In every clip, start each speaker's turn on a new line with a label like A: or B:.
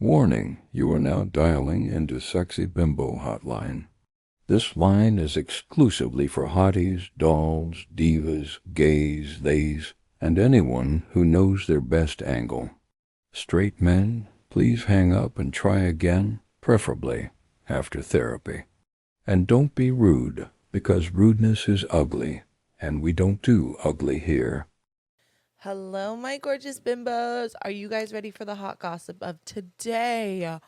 A: Warning, you are now dialing into Sexy Bimbo Hotline. This line is exclusively for hotties, dolls, divas, gays, theys, and anyone who knows their best angle. Straight men, please hang up and try again, preferably after therapy. And don't be rude, because rudeness is ugly, and we don't do ugly here.
B: Hello, my gorgeous bimbos. Are you guys ready for the hot gossip of today?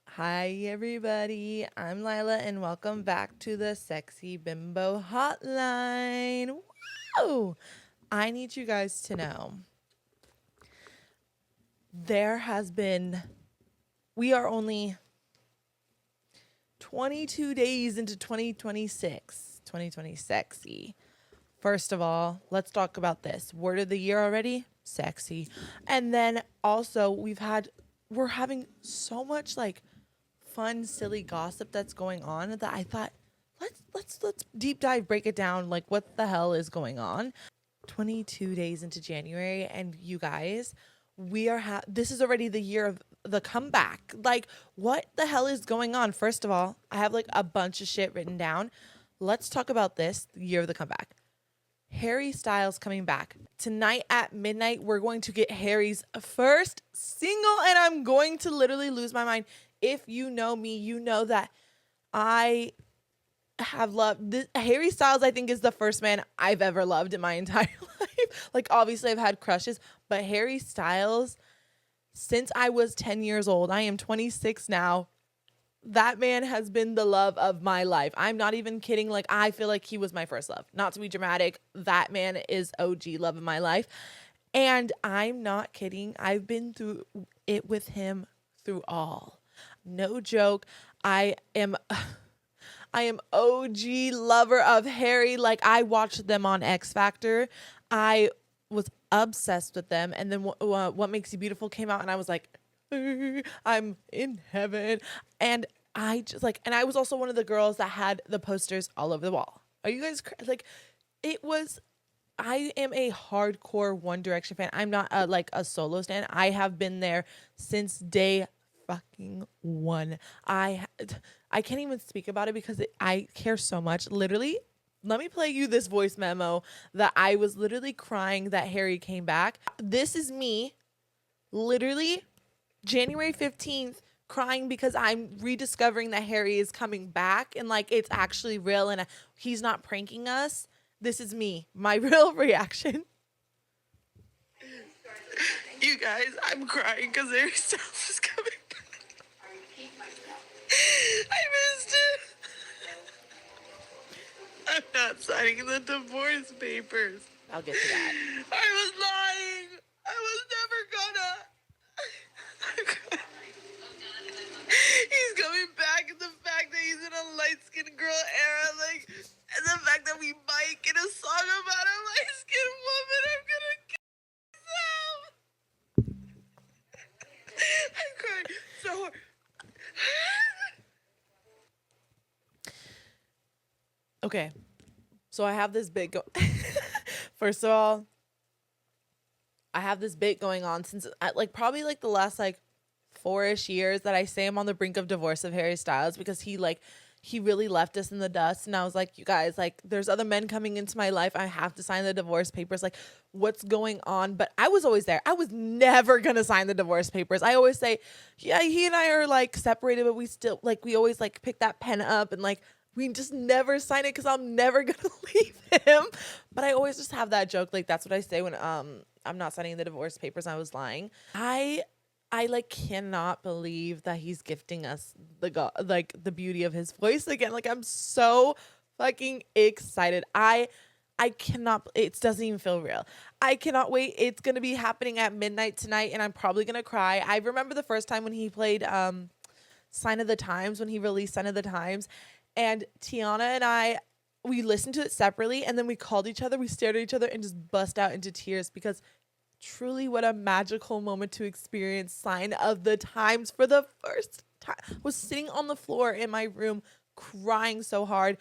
B: Hi, everybody. I'm Lila, and welcome back to the Sexy Bimbo Hotline. Woo! I need you guys to know we are only 22 days into 2026. 2020 sexy. First of all, let's talk about this. Word of the year already? Sexy. And then also we're having so much like fun, silly gossip that's going on that I thought let's deep dive, break it down, like what the hell is going on. 22 days into January, and you guys, this is already the year of the comeback. Like, what the hell is going on? First of all, I have like a bunch of shit written down. Let's talk about this, the year of the comeback. Harry Styles coming back. Tonight at midnight, we're going to get Harry's first single, and I'm going to literally lose my mind. If you know me, you know that I have loved this. Harry Styles, I think, is the first man I've ever loved in my entire life. Like, obviously, I've had crushes, but Harry Styles, since I was 10 years old, I am 26 now. That man has been the love of my life. I'm not even kidding. Like, I feel like he was my first love. Not to be dramatic, that man is OG love of my life. And I'm not kidding. I've been through it with him through all. No joke. I am OG lover of Harry. Like, I watched them on X Factor. I was obsessed with them. And then What Makes You Beautiful came out, and I was like, I'm in heaven. And I just like, and I was also one of the girls that had the posters all over the wall. Are you guys like, I am a hardcore One Direction fan. I'm not a solo stan. I have been there since day fucking one. I can't even speak about it because I care so much. Literally, let me play you this voice memo that I was literally crying that Harry came back. This is me, literally, January 15th, crying because I'm rediscovering that Harry is coming back and like it's actually real and he's not pranking us. This is me, my real reaction. You guys, I'm crying because Harry Styles is coming back. I missed it. I'm not signing the divorce papers. I'll get to that. I was lying. I was never gonna. He's coming back, and the fact that he's in a light-skinned girl era, like, and the fact that we might get a song about a light-skinned woman, I'm gonna kill myself. I'm crying so hard. Okay, so I have this bit First of all, I have this bit going on since probably like the last like 4-ish years that I say I'm on the brink of divorce of Harry Styles because he really left us in the dust. And I was like, you guys, like, there's other men coming into my life. I have to sign the divorce papers. Like, what's going on? But I was always there. I was never going to sign the divorce papers. I always say, yeah, he and I are like separated, but we still like, we always like pick that pen up and like, we just never sign it because I'm never going to leave him. But I always just have that joke. Like, that's what I say when I'm not signing the divorce papers. I was lying. I like cannot believe that he's gifting us the beauty of his voice again. Like, I'm so fucking excited. I cannot, it doesn't even feel real. I cannot wait. It's going to be happening at midnight tonight and I'm probably going to cry. I remember the first time when he played Sign of the Times, when he released Sign of the Times, and Tiana and we listened to it separately and then we called each other, we stared at each other and just bust out into tears because truly what a magical moment to experience Sign of the Times for the first time. I was sitting on the floor in my room crying so hard.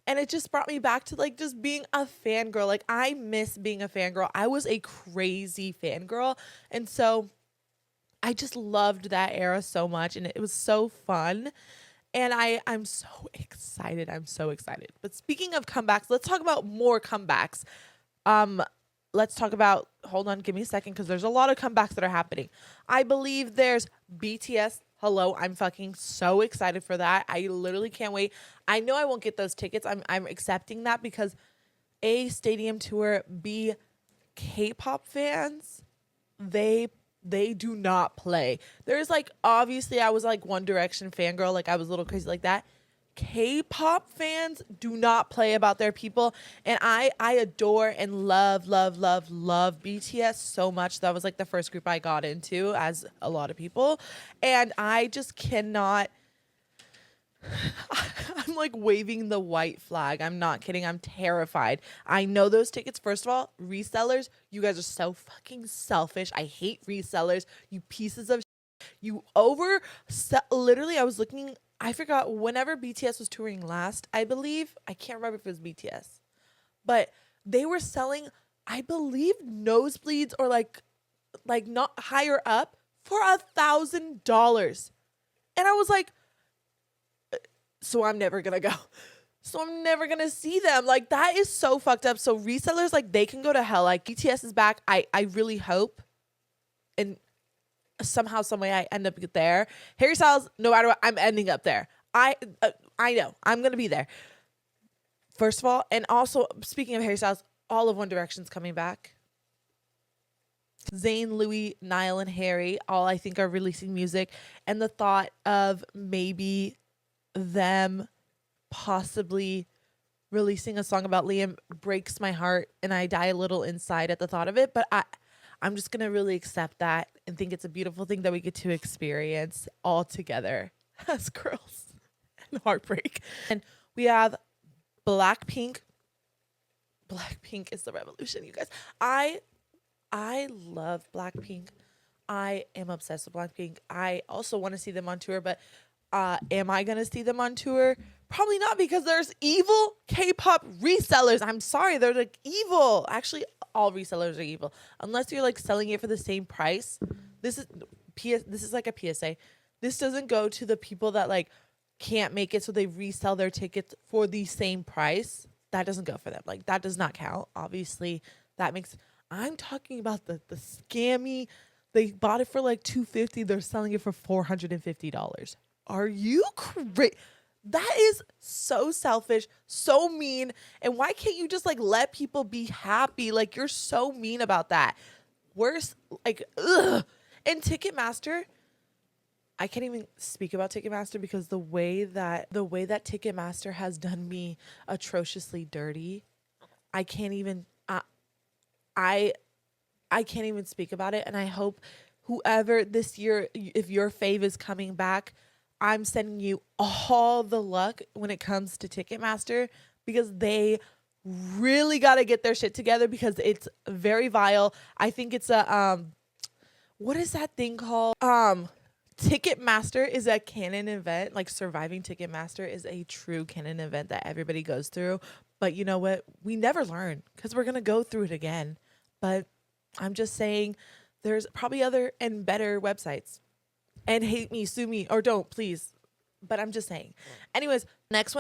B: And it just brought me back to like just being a fangirl. Like, I miss being a fangirl. I was a crazy fangirl. And so I just loved that era so much, and it was so fun. And I'm so excited. I'm so excited. But speaking of comebacks, let's talk about more comebacks. Um, let's talk about, hold on, give me a second, because there's a lot of comebacks that are happening. I believe there's BTS. Hello, I'm fucking so excited for that. I literally can't wait. I know I won't get those tickets. I'm accepting that because A, stadium tour, B, K-pop fans, they do not play. There's like, obviously I was like One Direction fangirl, like I was a little crazy like that. K-pop fans do not play about their people, and I adore and love BTS so much. That was like the first group I got into, as a lot of people, and I just cannot. I'm like waving the white flag. I'm not kidding. I'm terrified. I know those tickets. First of all, resellers, you guys are so fucking selfish. I hate resellers. You pieces of you over. Literally, I was looking. I forgot whenever BTS was touring last. I believe I can't remember if it was BTS, but they were selling, I believe, nosebleeds or like not higher up for $1,000, and I was like, so I'm never gonna go. So I'm never gonna see them. Like, that is so fucked up. So resellers, like, they can go to hell. Like, BTS is back. I really hope, and somehow, some way, I end up there. Harry Styles, no matter what, I'm ending up there. I know I'm gonna be there. First of all, and also speaking of Harry Styles, all of One Direction's coming back. Zayn, Louis, Niall, and Harry all, I think, are releasing music, and the thought of maybe them possibly releasing a song about Liam breaks my heart, and I die a little inside at the thought of it, but I'm just gonna really accept that and think it's a beautiful thing that we get to experience all together as girls. And heartbreak. And we have Blackpink. Blackpink is the revolution, you guys. I love Blackpink. I am obsessed with Blackpink. I also want to see them on tour, but am I going to see them on tour? Probably not, because there's evil K-pop resellers. I'm sorry, they're like evil. Actually, all resellers are evil. Unless you're like selling it for the same price. This is like a PSA. This doesn't go to the people that like can't make it, so they resell their tickets for the same price. That doesn't go for them. Like, that does not count. Obviously, that makes. I'm talking about the scammy. They bought it for like $250. They're selling it for $450. Are you crazy? That is so selfish, so mean. And why can't you just like let people be happy? Like, you're so mean about that. Worse, like, ugh. And Ticketmaster, I can't even speak about Ticketmaster, because the way that Ticketmaster has done me atrociously dirty, I can't even I can't even speak about it. And I hope whoever this year, if your fave is coming back, I'm sending you all the luck when it comes to Ticketmaster, because they really got to get their shit together, because it's very vile. I think it's a what is that thing called? Ticketmaster is a canon event. Like, surviving Ticketmaster is a true canon event that everybody goes through. But you know what? We never learn, because we're going to go through it again. But I'm just saying, there's probably other and better websites. And hate me, sue me, or don't, please. But I'm just saying. Anyways, next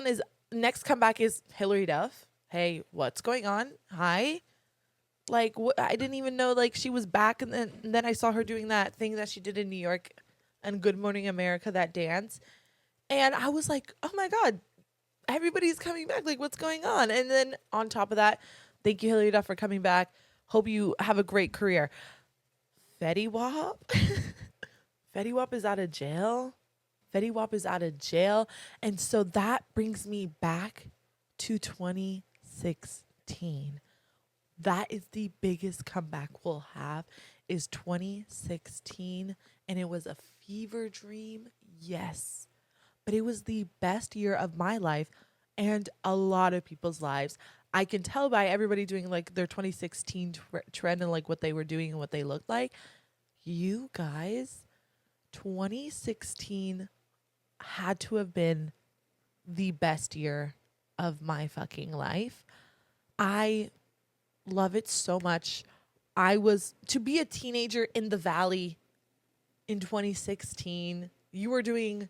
B: comeback is Hillary Duff. Hey, what's going on? Hi. Like, I didn't even know like she was back, and then I saw her doing that thing that she did in New York and Good Morning America, that dance. And I was like, oh my God, everybody's coming back. Like, what's going on? And then on top of that, thank you, Hillary Duff, for coming back. Hope you have a great career. Fetty Wap. Fetty Wap is out of jail. Fetty Wap is out of jail. And so that brings me back to 2016. That is the biggest comeback we'll have, is 2016. And it was a fever dream. Yes. But it was the best year of my life and a lot of people's lives. I can tell by everybody doing like their 2016 trend and like what they were doing and what they looked like. You guys, 2016 had to have been the best year of my fucking life. I love it so much. To be a teenager in the Valley in 2016, you were doing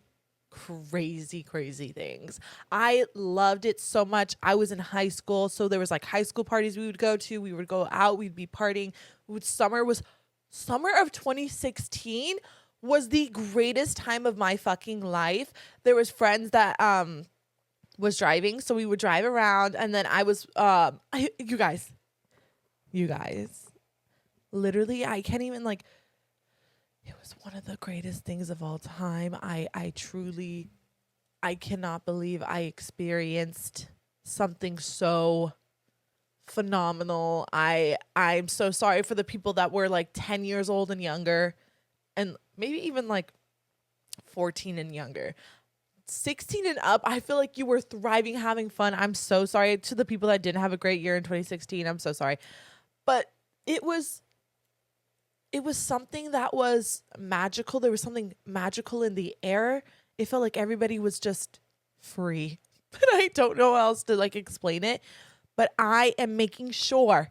B: crazy, crazy things. I loved it so much. I was in high school, so there was like high school parties we would go to. We would go out, we'd be partying. Summer of 2016 was the greatest time of my fucking life. There was friends that was driving, so we would drive around, and then I was you guys, literally, I can't even like. It was one of the greatest things of all time. I truly, I cannot believe I experienced something so phenomenal. I'm so sorry for the people that were like 10 years old and younger, and maybe even like 14 and younger. 16 and up, I feel like you were thriving, having fun. I'm so sorry to the people that didn't have a great year in 2016. I'm so sorry. But it was something that was magical. There was something magical in the air. It felt like everybody was just free. But I don't know how else to like explain it. But I am making sure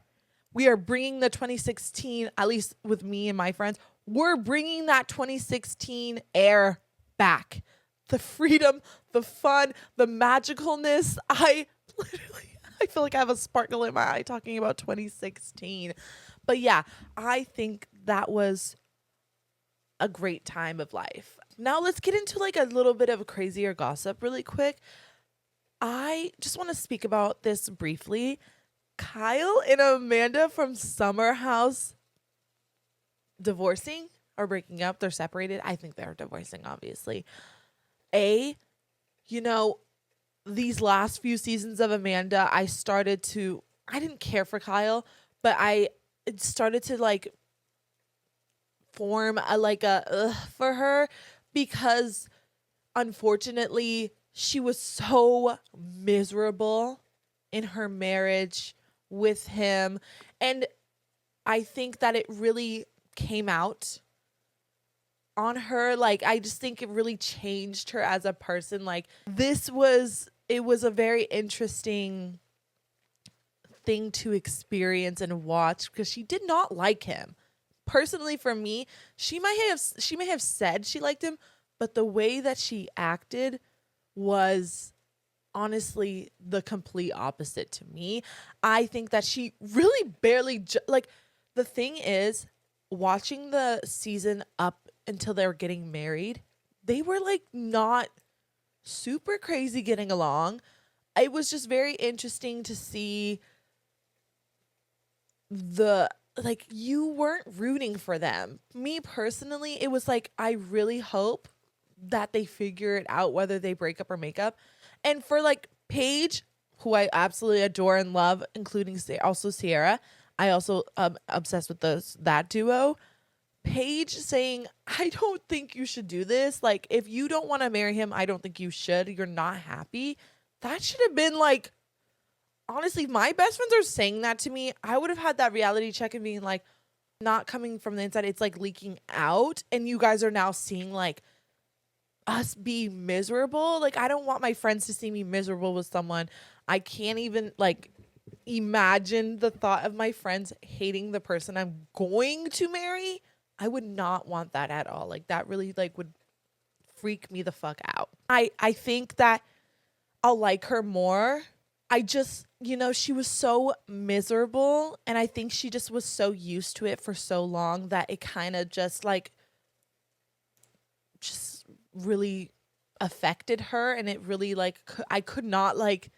B: we are bringing the 2016, at least with me and my friends, we're bringing that 2016 air back. The freedom, the fun, the magicalness. I feel like I have a sparkle in my eye talking about 2016. But yeah, I think that was a great time of life. Now let's get into like a little bit of crazier gossip really quick. I just want to speak about this briefly. Kyle and Amanda from Summer House divorcing or breaking up. They're separated. I think they're divorcing, obviously. You know, these last few seasons of Amanda, I didn't care for Kyle, but I started to like form a for her, because unfortunately she was so miserable in her marriage with him, and I think that it really came out on her. Like, I just think it really changed her as a person. Like, it was a very interesting thing to experience and watch, because she did not like him. Personally, for me, she may have said she liked him, but the way that she acted was honestly the complete opposite to me. I think that she really barely like, the thing is, watching the season up until they were getting married, they were like not super crazy getting along. It was just very interesting to see you weren't rooting for them. Me personally, it was like, I really hope that they figure it out, whether they break up or make up. And for like Paige, who I absolutely adore and love, including also Sierra, I also obsessed with that duo. Paige saying, I don't think you should do this. Like, if you don't want to marry him, I don't think you should. You're not happy. That should have been like, honestly, if my best friends are saying that to me, I would have had that reality check and being like, not coming from the inside, it's like leaking out. And you guys are now seeing like us be miserable. Like, I don't want my friends to see me miserable with someone. I can't even like imagine the thought of my friends hating the person I'm going to marry. I would not want that at all. Like, that really like would freak me the fuck out. I think that I'll like her more. I just, she was so miserable, and I think she just was so used to it for so long that it kind of just like just really affected her, and it really like I could not like,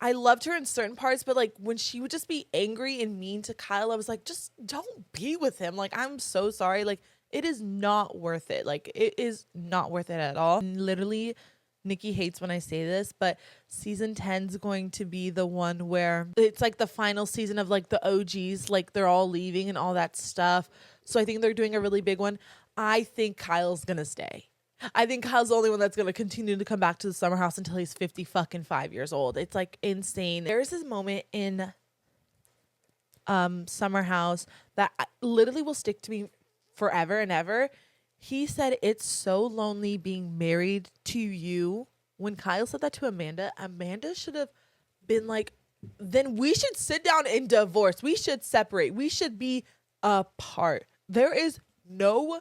B: I loved her in certain parts, but like when she would just be angry and mean to Kyle, I was like, just don't be with him. Like, I'm so sorry. Like, it is not worth it. Like, it is not worth it at all. And literally, Nikki hates when I say this, but season 10 is going to be the one where it's like the final season of like the OGs, like they're all leaving and all that stuff. So I think they're doing a really big one. I think Kyle's going to stay. I think Kyle's the only one that's going to continue to come back to the summer house until he's 50 fucking 5 years old. It's like insane. There's this moment in summer house that literally will stick to me forever and ever. He said, it's so lonely being married to you. When Kyle said that to Amanda, Amanda should have been like, then we should sit down and divorce. We should separate. We should be apart. There is no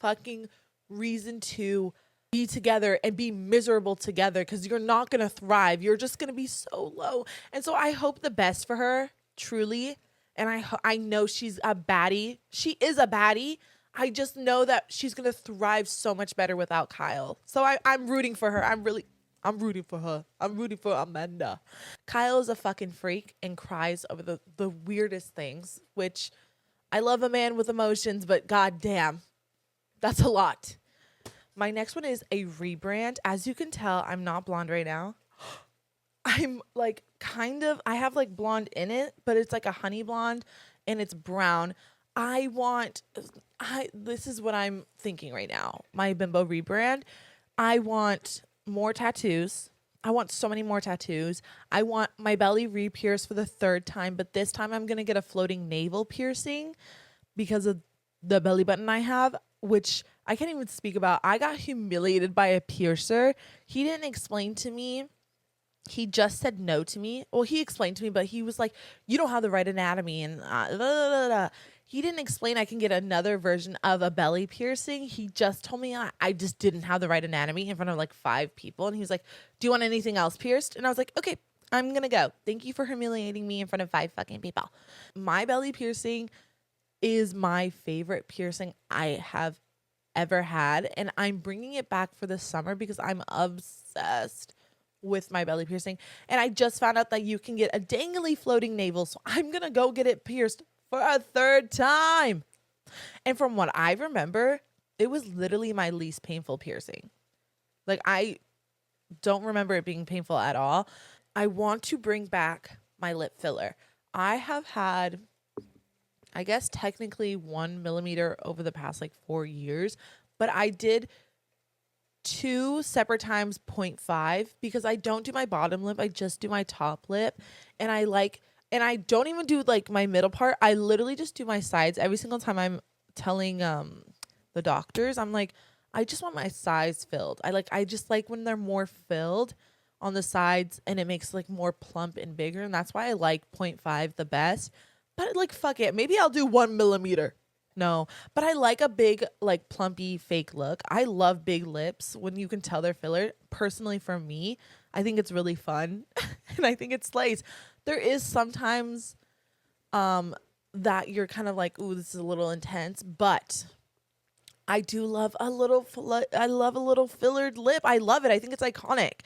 B: fucking reason to be together and be miserable together, because you're not going to thrive. You're just going to be so low. And so I hope the best for her, truly. And I know she's a baddie. She is a baddie. I just know that she's going to thrive so much better without Kyle. So I'm rooting for her. I'm rooting for her. I'm rooting for Amanda. Kyle is a fucking freak and cries over the weirdest things, which I love a man with emotions, but goddamn, that's a lot. My next one is a rebrand. As you can tell, I'm not blonde right now. I'm like I have like blonde in it, but it's like a honey blonde and it's brown. This is what I'm thinking right now. My bimbo rebrand. I want more tattoos. I want so many more tattoos. I want my belly re-pierced for the 3rd time, but this time I'm going to get a floating navel piercing because of the belly button I have, which I can't even speak about. I got humiliated by a piercer. He didn't explain to me. He just said no to me. Well, he explained to me, but he was like, you don't have the right anatomy. And he didn't explain I can get another version of a belly piercing. He just told me I just didn't have the right anatomy in front of like 5 people. And he was like, do you want anything else pierced? And I was like, okay, I'm going to go. Thank you for humiliating me in front of 5 fucking people. My belly piercing is my favorite piercing I have ever had. And I'm bringing it back for the summer because I'm obsessed with my belly piercing. And I just found out that you can get a dangly floating navel. So I'm going to go get it pierced for a 3rd time. And from what I remember, it was literally my least painful piercing. Like, I don't remember it being painful at all. I want to bring back my lip filler. I have had, I guess, technically 1 millimeter over the past like 4 years, but I did 2 separate times 0.5 because I don't do my bottom lip. I just do my top lip. And I don't even do like my middle part. I literally just do my sides. Every single time I'm telling the doctors, I'm like, I just want my sides filled. I just like when they're more filled on the sides and it makes like more plump and bigger. And that's why I like 0.5 the best. But like, fuck it. Maybe I'll do 1 millimeter. No, but I like a big, like, plumpy fake look. I love big lips when you can tell they're filler. Personally, for me, I think it's really fun and I think it slays. There is sometimes that you're kind of like, ooh, this is a little intense, but I do love a little fillered lip. I love it. I think it's iconic.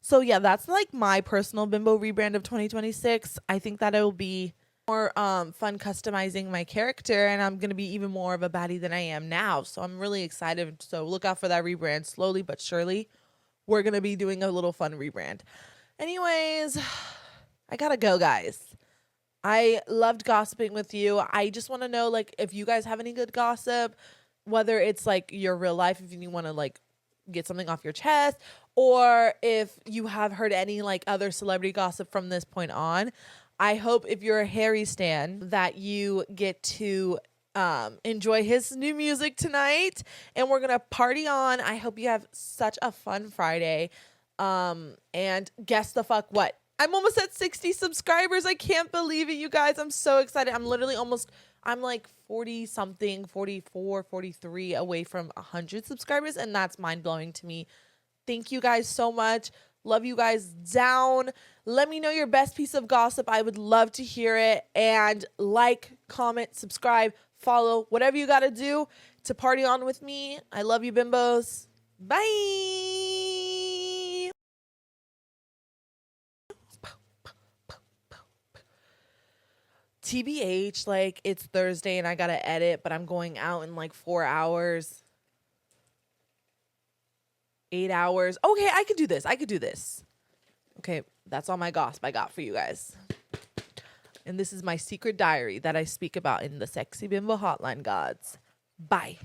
B: So yeah, that's like my personal bimbo rebrand of 2026. I think that it will be more fun customizing my character, and I'm gonna be even more of a baddie than I am now. So I'm really excited. So look out for that rebrand. Slowly but surely, we're gonna be doing a little fun rebrand. Anyways, I gotta go, guys. I loved gossiping with you. I just want to know, like, if you guys have any good gossip, whether it's like your real life, if you want to like get something off your chest, or if you have heard any like other celebrity gossip from this point on. I hope if you're a Harry stan that you get to enjoy his new music tonight, and we're gonna party on. I hope you have such a fun Friday. And guess the fuck what? I'm almost at 60 subscribers. I can't believe it, you guys. I'm so excited. I'm like 40 something, 44, 43 away from 100 subscribers, and that's mind blowing to me. Thank you guys so much. Love you guys down. Let me know your best piece of gossip. I would love to hear it. And like, comment, subscribe, follow, whatever you got to do to party on with me. I love you, bimbos. Bye. TBH, like, it's Thursday and I got to edit, but I'm going out in like 4 hours. 8 hours. Okay, I could do this. Okay, that's all my gossip I got for you guys. And this is my secret diary that I speak about in the Sexy Bimbo Hotline Gods. Bye.